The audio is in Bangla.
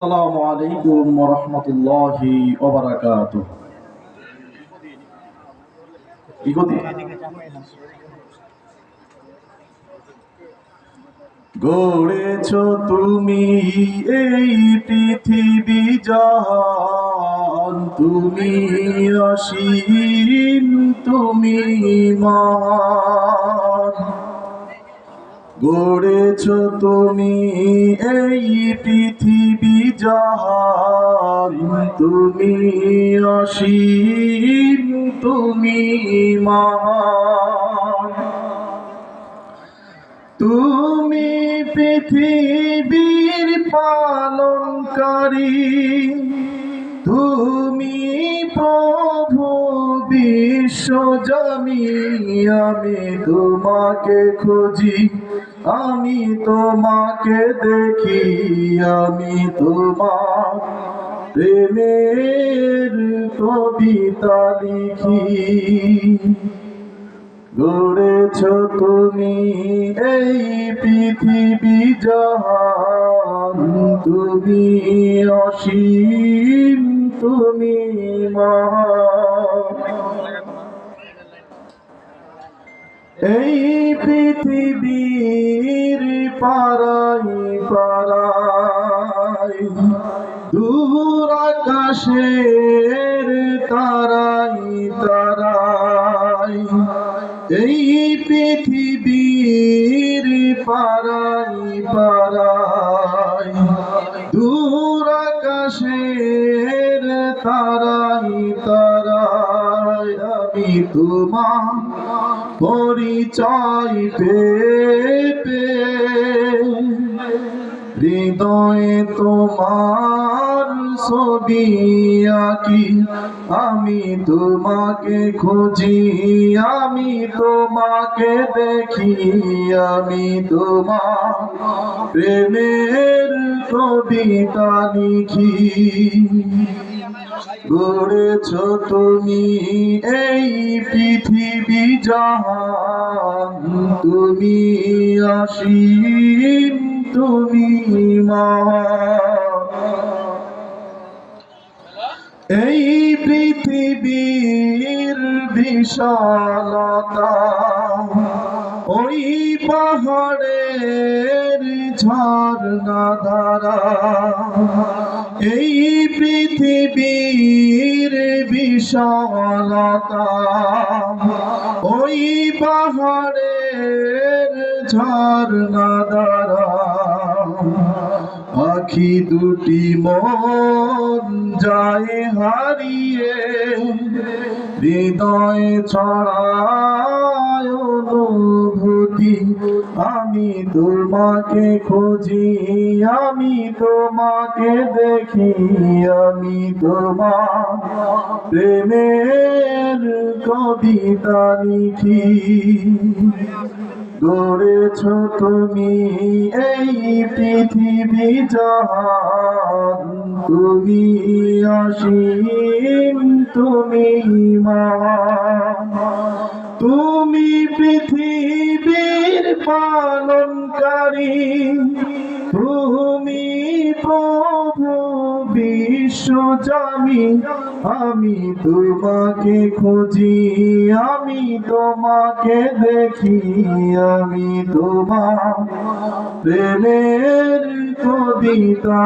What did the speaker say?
আসসালামু আলাইকুম ওয়া রাহমাতুল্লাহি ওয়া বারাকাতুহু। গড়েছ তুমি এই পৃথিবী জাহান, তুমি অসীম, তুমি মহান। গড়েছ তুমি এই পৃথিবী জাহান, তুমি অসীম, তুমি মহান। তুমি পৃথিবীর পালনকারী, তুমি প্রভু বিশ্বজামি। আমি তোমাকে খুঁজি, আমি তোমাকে দেখি, আমি তোমার প্রেমের কবিতা লিখি। গড়েছ তুমি এই পৃথিবী জাহান, তুমি অসীম, তুমি মহান। এই পৃথিবীর পারাই পারাই, দূর আকাশের তারাই তারাই, এই পৃথিবীর পারাই পারাই, দূর আকাশের তারাই তারাই, আমি তোমার পরিচয় পেয়ে হৃদয়ে তোমার ছবি আঁকি। আমি তোমাকে খুঁজি, আমি তোমাকে দেখি, আমি তোমার প্রেমের কবিতা লিখি। গড়েছ তুমি এই পৃথিবী জাহান, তুমি অসীম, তুমি মহান। এই পৃথিবীর বিশালতা, ওই পাহাড়ের ঝর্ণা ধারা, এই পৃথিবীর বিশালতা, ওই পাহাড়ের ঝর্ণা ধারা, আখি দুটি মন যায় হারিয়ে, হৃদয়ে ছড়ায় অনুভূতি। আমি তোমাকে খুঁজি, আমি তোমাকে দেখি, আমি তোমার প্রেমের কবিতা লিখি। গড়েছ তুমি এই পৃথিবী জাহান, তুমি অসীম, তুমি মহান। তুমি পৃথিবীর পালনকারী, তুমি প্রভু বিশ্বজামি। আমি তোমাকে খুঁজি, আমি তোমাকে দেখি, আমি তোমার প্রেমের কবিতা